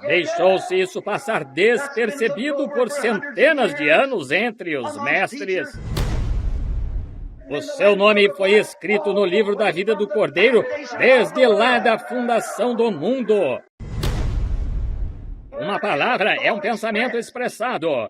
Deixou-se isso passar despercebido por centenas de anos entre os mestres. O seu nome foi escrito no livro da vida do Cordeiro desde lá da fundação do mundo. Uma palavra é um pensamento expressado.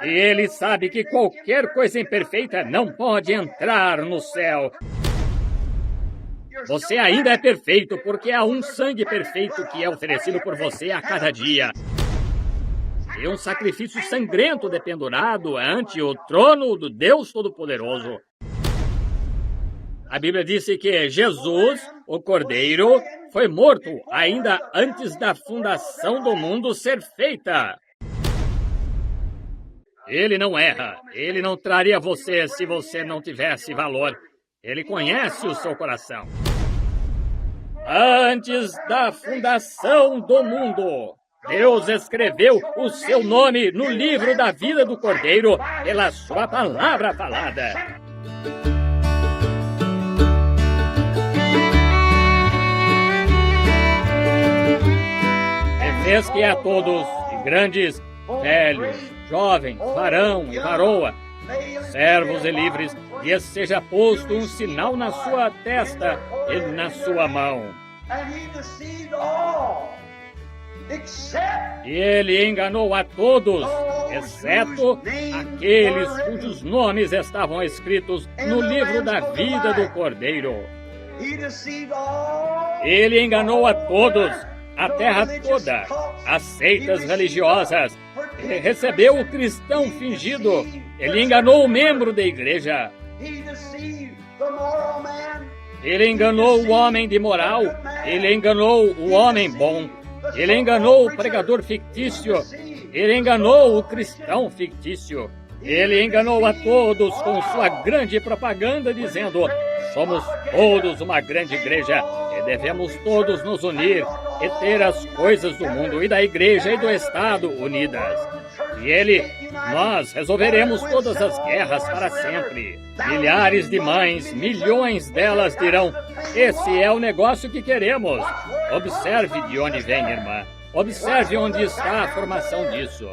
E ele sabe que qualquer coisa imperfeita não pode entrar no céu. Você ainda é perfeito porque há um sangue perfeito que é oferecido por você a cada dia. E um sacrifício sangrento dependurado ante o trono do Deus Todo-Poderoso. A Bíblia disse que Jesus, o Cordeiro, foi morto ainda antes da fundação do mundo ser feita. Ele não erra. Ele não traria você se você não tivesse valor. Ele conhece o seu coração. Antes da fundação do mundo, Deus escreveu o seu nome no livro da vida do Cordeiro pela sua palavra falada. E fez que a todos, grandes, velhos, jovens, varão e varoa, servos e livres, lhes seja posto um sinal na sua testa e na sua mão. E ele enganou a todos, exceto aqueles cujos nomes estavam escritos no livro da vida do Cordeiro. Ele enganou a todos, a terra toda, as seitas religiosas. Ele recebeu o cristão fingido. Ele enganou o membro da igreja. Ele enganou o homem de moral. Ele enganou o homem bom. Ele enganou o pregador fictício. Ele enganou o cristão fictício. Ele enganou a todos com sua grande propaganda, dizendo: somos todos uma grande igreja e devemos todos nos unir e ter as coisas do mundo e da igreja e do Estado unidas. E nós resolveremos todas as guerras para sempre. Milhares de mães, milhões delas dirão: esse é o negócio que queremos. Observe de onde vem, irmã. Observe onde está a formação disso.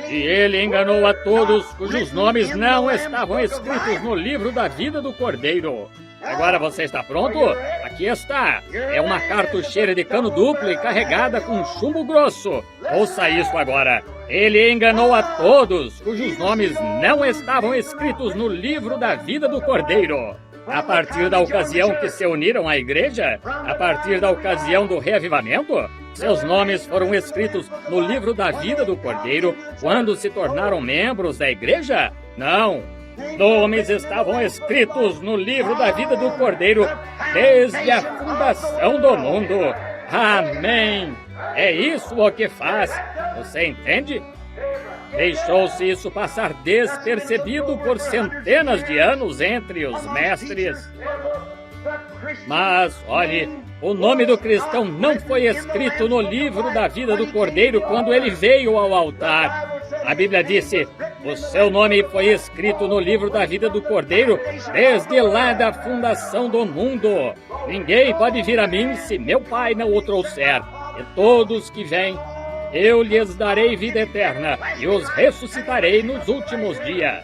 E ele enganou a todos cujos nomes não estavam escritos no livro da vida do Cordeiro. Agora você está pronto? Aqui está. É uma cartucheira de cano duplo e carregada com chumbo grosso. Ouça isso agora. Ele enganou a todos cujos nomes não estavam escritos no livro da vida do Cordeiro. A partir da ocasião que se uniram à igreja, a partir da ocasião do reavivamento, seus nomes foram escritos no livro da vida do Cordeiro quando se tornaram membros da igreja? Não. Nomes estavam escritos no livro da vida do Cordeiro desde a fundação do mundo. Amém. É isso o que faz. Você entende? Deixou-se isso passar despercebido por centenas de anos entre os mestres. Mas, olhe, o nome do cristão não foi escrito no livro da vida do Cordeiro quando ele veio ao altar. A Bíblia disse: o seu nome foi escrito no livro da vida do Cordeiro desde lá da fundação do mundo. Ninguém pode vir a mim se meu Pai não o trouxer. E todos que vêm, eu lhes darei vida eterna e os ressuscitarei nos últimos dias.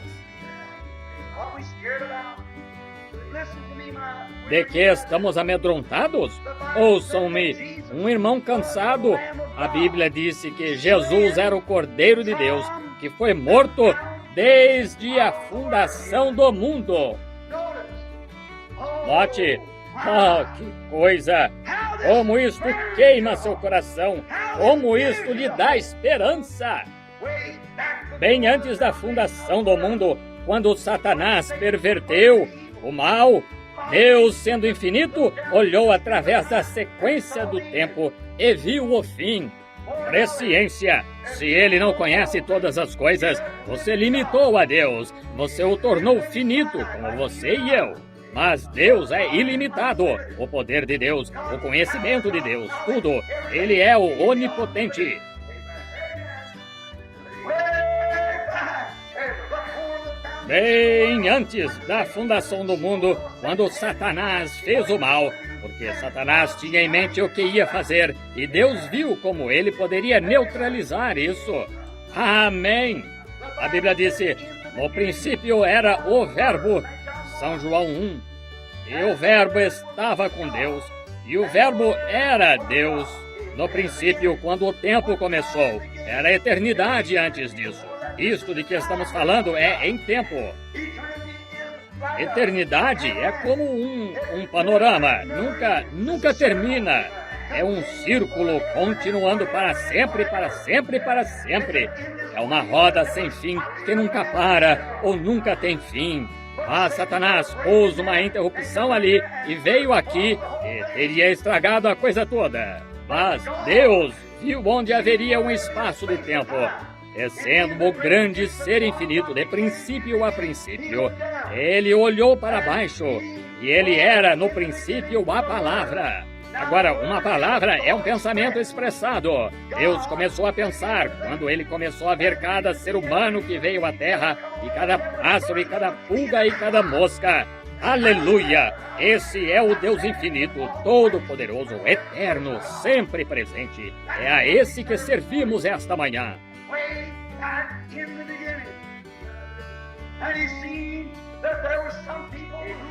De que estamos amedrontados? Ouçam-me, um irmão cansado. A Bíblia disse que Jesus era o Cordeiro de Deus, que foi morto desde a fundação do mundo. Note, que coisa! Como isto queima seu coração! Como isto lhe dá esperança! Bem antes da fundação do mundo, quando Satanás perverteu o mal, Deus, sendo infinito, olhou através da sequência do tempo e viu o fim. Presciência! Se ele não conhece todas as coisas, você limitou a Deus. Você o tornou finito, como você e eu. Mas Deus é ilimitado. O poder de Deus, o conhecimento de Deus, tudo. Ele é o onipotente. bem antes da fundação do mundo, quando Satanás fez o mal, porque Satanás tinha em mente o que ia fazer, e Deus viu como ele poderia neutralizar isso. Amém! A Bíblia disse, no princípio era o Verbo, São João 1, e o Verbo estava com Deus, e o Verbo era Deus. No princípio, quando o tempo começou, era a eternidade antes disso. Isto de que estamos falando é em tempo. Eternidade é como um panorama, nunca termina. É um círculo continuando para sempre, para sempre, para sempre. É uma roda sem fim que nunca para ou nunca tem fim. Mas Satanás pôs uma interrupção ali e veio aqui e teria estragado a coisa toda. Mas Deus viu onde haveria um espaço de tempo. E sendo o grande ser infinito de princípio a princípio, ele olhou para baixo e ele era no princípio a palavra. Agora, uma palavra é um pensamento expressado. Deus começou a pensar quando ele começou a ver cada ser humano que veio à Terra, e cada pássaro, e cada pulga, e cada mosca. Aleluia! Esse é o Deus infinito, todo-poderoso, eterno, sempre presente. É a esse que servimos esta manhã.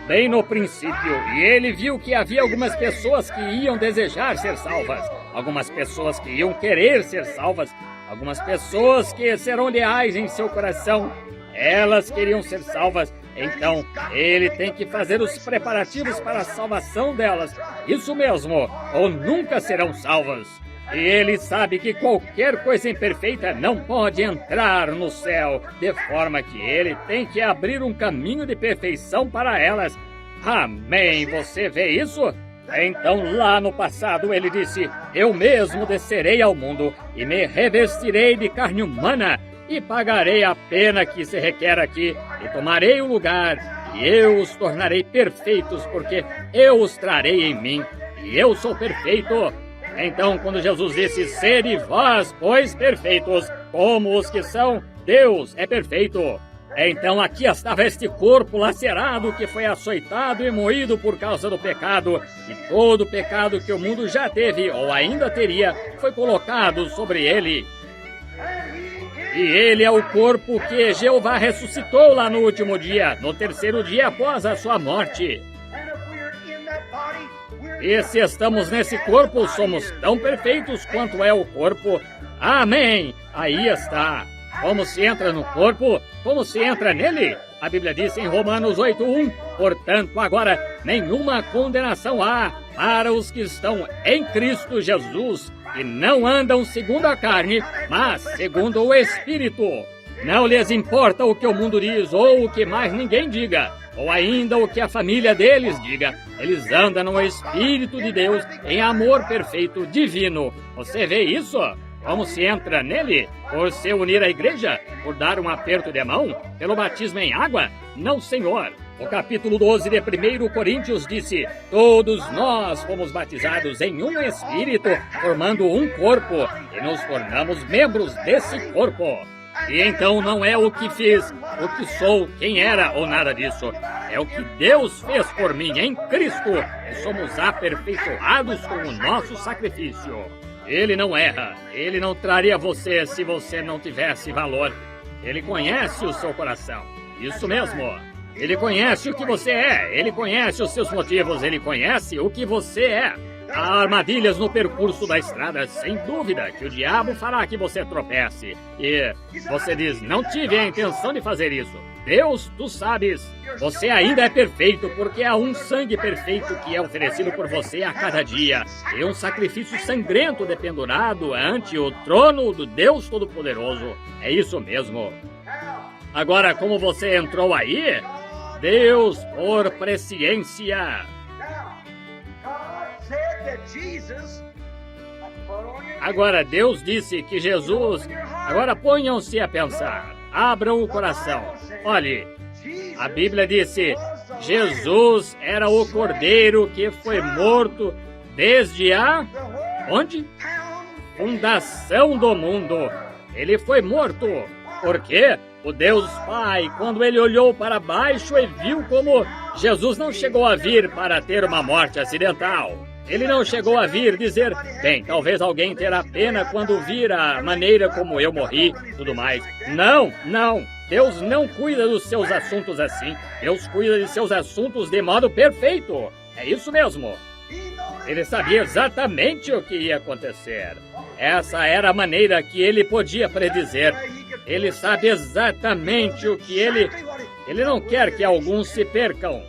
Bem no princípio, e ele viu que havia algumas pessoas que iam desejar ser salvas, algumas pessoas que iam querer ser salvas, algumas pessoas que serão leais em seu coração. Elas queriam ser salvas, então ele tem que fazer os preparativos para a salvação delas. Isso mesmo, ou nunca serão salvas. E ele sabe que qualquer coisa imperfeita não pode entrar no céu, de forma que ele tem que abrir um caminho de perfeição para elas. Amém! Você vê isso? Então lá no passado ele disse, eu mesmo descerei ao mundo e me revestirei de carne humana e pagarei a pena que se requer aqui e tomarei o lugar e eu os tornarei perfeitos porque eu os trarei em mim e eu sou perfeito. Então, quando Jesus disse, sede vós, pois, perfeitos, como os que são, Deus é perfeito. Então, aqui estava este corpo lacerado que foi açoitado e moído por causa do pecado, e todo o pecado que o mundo já teve, ou ainda teria, foi colocado sobre ele. E ele é o corpo que Jeová ressuscitou lá no último dia, no terceiro dia após a sua morte. E se estamos nesse corpo, somos tão perfeitos quanto é o corpo. Amém! Aí está. Como se entra no corpo? Como se entra nele? A Bíblia diz em Romanos 8:1, portanto, agora nenhuma condenação há para os que estão em Cristo Jesus, que não andam segundo a carne, mas segundo o Espírito. Não lhes importa o que o mundo diz ou o que mais ninguém diga, ou ainda o que a família deles diga. Eles andam no Espírito de Deus, em amor perfeito, divino. Você vê isso? Como se entra nele? Por se unir à igreja? Por dar um aperto de mão? Pelo batismo em água? Não, Senhor. O capítulo 12 de 1 Coríntios disse, todos nós fomos batizados em um Espírito, formando um corpo, e nos tornamos membros desse corpo. E então não é o que fiz, o que sou, quem era ou nada disso. É o que Deus fez por mim em Cristo, e somos aperfeiçoados com o nosso sacrifício. Ele não erra, ele não traria você se você não tivesse valor. Ele conhece o seu coração, isso mesmo. Ele conhece o que você é, ele conhece os seus motivos, ele conhece o que você é. Há armadilhas no percurso da estrada, sem dúvida, que o diabo fará que você tropece. E você diz, não tive a intenção de fazer isso. Deus, tu sabes. Você ainda é perfeito, porque há um sangue perfeito que é oferecido por você a cada dia. E um sacrifício sangrento dependurado ante o trono do Deus Todo-Poderoso. É isso mesmo. Agora, como você entrou aí? Deus, por presciência. Agora, Deus disse que Jesus... Agora ponham-se a pensar. Abram o coração. Olhe, a Bíblia disse... Jesus era o cordeiro que foi morto desde a... Onde? Fundação do mundo. Ele foi morto. Por quê? o Deus Pai, quando ele olhou para baixo e viu como Jesus não chegou a vir para ter uma morte acidental. Ele não chegou a vir dizer, bem, talvez alguém terá pena quando vir a maneira como eu morri, tudo mais. Não, não. Deus não cuida dos seus assuntos assim. Deus cuida de seus assuntos de modo perfeito. É isso mesmo. Ele sabia exatamente o que ia acontecer. Essa era a maneira que ele podia predizer. Ele sabe exatamente o que ele não quer que alguns se percam.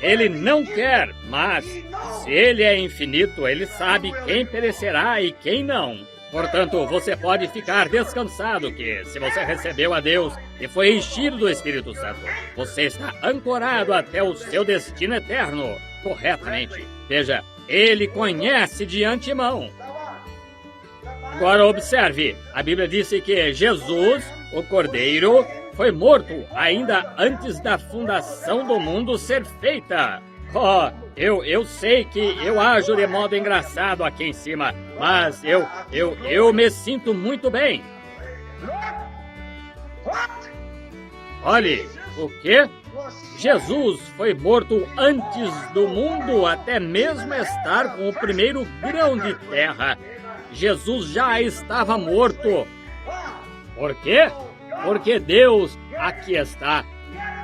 Ele não quer, mas se ele é infinito, ele sabe quem perecerá e quem não. Portanto, você pode ficar descansado que, se você recebeu a Deus e foi enchido do Espírito Santo, você está ancorado até o seu destino eterno, corretamente. Veja, ele conhece de antemão. Agora observe, a Bíblia disse que Jesus, o Cordeiro, foi morto ainda antes da fundação do mundo ser feita. Oh, eu sei que eu ajo de modo engraçado aqui em cima, mas eu me sinto muito bem. Olhe, o quê? Jesus foi morto antes do mundo até mesmo estar com o primeiro grão de terra. Jesus já estava morto. Por quê? Porque Deus aqui está.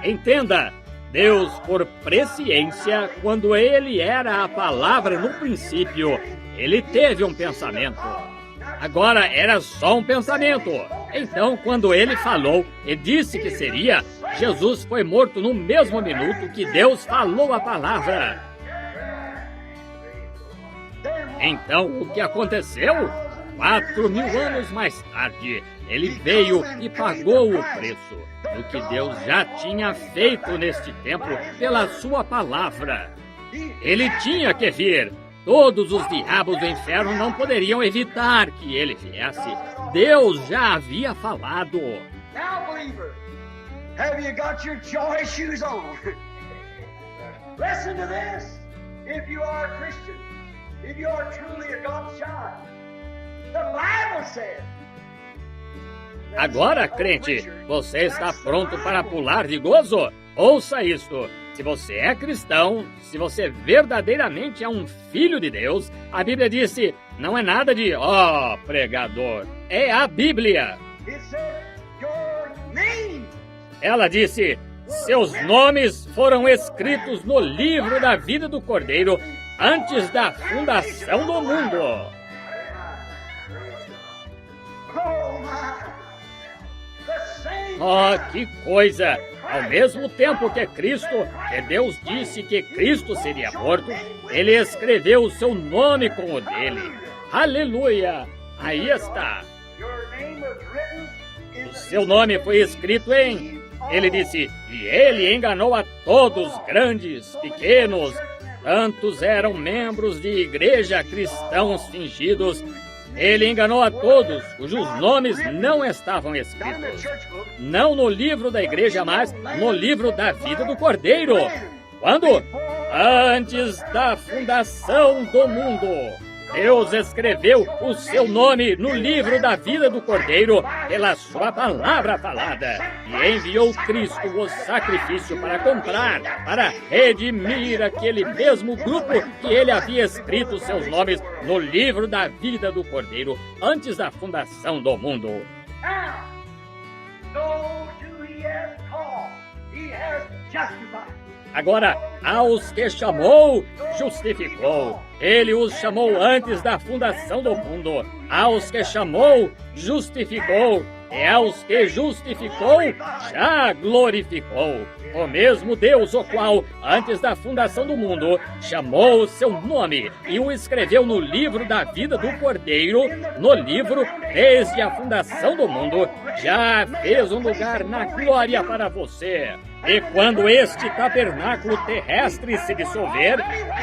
Entenda, Deus, por presciência, quando ele era a palavra no princípio, ele teve um pensamento. Agora era só um pensamento. Então, quando ele falou e disse que seria, Jesus foi morto no mesmo minuto que Deus falou a palavra. Então, o que aconteceu? 4.000 anos mais tarde, ele veio e pagou o preço do que Deus já tinha feito neste tempo pela sua palavra. Ele tinha que vir. Todos os diabos do inferno não poderiam evitar que ele viesse. Deus já havia falado. Now, believer, have you got your joy shoes on? Listen to this. If you are a Christian, if you are truly a God's child, the Bible says. Agora, crente, você está pronto para pular de gozo? Ouça isto. Se você é cristão, se você verdadeiramente é um filho de Deus, a Bíblia disse, não é nada de, pregador, é a Bíblia. It said, your name. Ela disse, seus nomes foram escritos no livro da vida do Cordeiro antes da fundação do mundo. Oh, my. The same. Oh, que coisa! Ao mesmo tempo que Cristo, que Deus disse que Cristo seria morto, ele escreveu o seu nome com o dele. Aleluia! Aí está. Your name was written in O seu nome foi escrito em... Ele disse, e ele enganou a todos, grandes, pequenos. Tantos eram membros de igreja cristãos fingidos. Ele enganou a todos, cujos nomes não estavam escritos. Não no livro da igreja, mas no livro da vida do Cordeiro. Quando? Antes da fundação do mundo. Deus escreveu o seu nome no livro da vida do Cordeiro pela sua palavra falada e enviou Cristo o sacrifício para comprar, para redimir aquele mesmo grupo que ele havia escrito seus nomes no livro da vida do Cordeiro antes da fundação do mundo. Now, those who he has called, he has justified. Agora, aos que chamou, justificou. Ele os chamou antes da fundação do mundo. Aos que chamou, justificou. E aos que justificou, já glorificou. O mesmo Deus, o qual, antes da fundação do mundo, chamou o seu nome e o escreveu no livro da vida do Cordeiro, no livro desde a fundação do mundo, já fez um lugar na glória para você. E quando este tabernáculo terrestre se dissolver,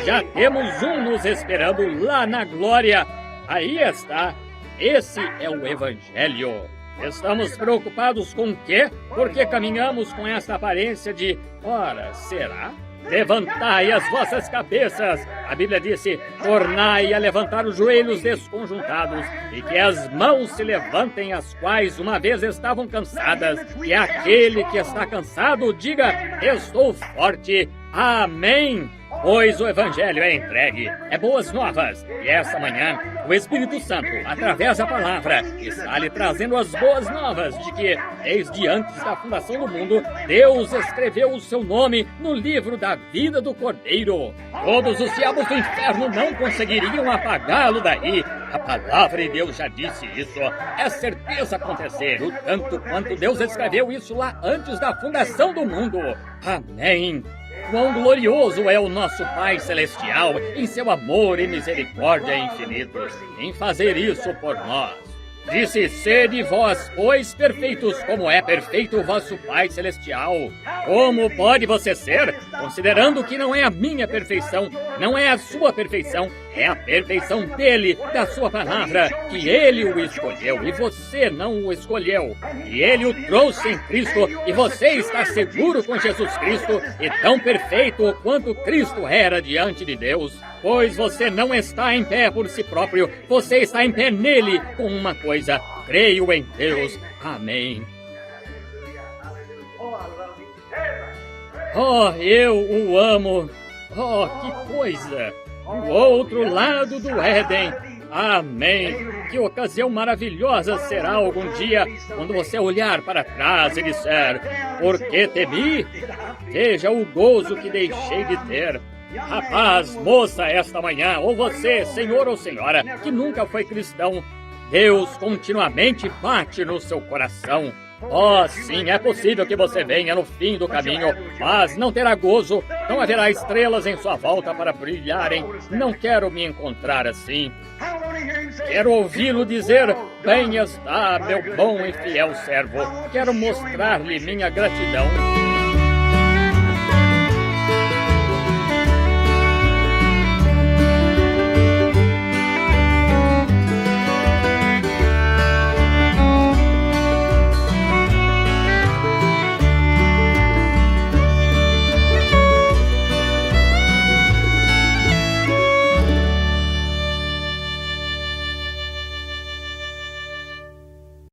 já temos um nos esperando lá na glória. Aí está. Esse é o Evangelho. Estamos preocupados com o quê? Porque caminhamos com essa aparência de, ora, será? Levantai as vossas cabeças. A Bíblia disse, tornai a levantar os joelhos desconjuntados, e que as mãos se levantem, as quais uma vez estavam cansadas, e aquele que está cansado diga, estou forte. Amém. Pois o Evangelho é entregue, é boas novas, e essa manhã o Espírito Santo, através da palavra, está lhe trazendo as boas novas de que, desde antes da fundação do mundo, Deus escreveu o seu nome no livro da vida do Cordeiro. Todos os diabos do inferno não conseguiriam apagá-lo daí. A palavra de Deus já disse isso. É certeza acontecer, o tanto quanto Deus escreveu isso lá antes da fundação do mundo. Amém. Quão glorioso é o nosso Pai Celestial em seu amor e misericórdia infinitos, em fazer isso por nós. Disse, sede vós, pois, perfeitos, como é perfeito o vosso Pai Celestial. Como pode você ser, considerando que não é a minha perfeição, não é a sua perfeição, é a perfeição dele, da sua palavra, que ele o escolheu e você não o escolheu. E ele o trouxe em Cristo e você está seguro com Jesus Cristo e tão perfeito quanto Cristo era diante de Deus. Pois você não está em pé por si próprio, você está em pé nele com uma coisa, creio em Deus. Amém. Oh, eu o amo. Oh, que coisa. Do outro lado do Éden. Amém. Que ocasião maravilhosa será algum dia quando você olhar para trás e disser, por que temi? Veja o gozo que deixei de ter. Rapaz, moça, esta manhã, ou você, senhor ou senhora, que nunca foi cristão, Deus continuamente bate no seu coração. Oh, sim, é possível que você venha no fim do caminho, mas não terá gozo, não haverá estrelas em sua volta para brilharem. Não quero me encontrar assim. Quero ouvi-lo dizer, bem está, meu bom e fiel servo. Quero mostrar-lhe minha gratidão.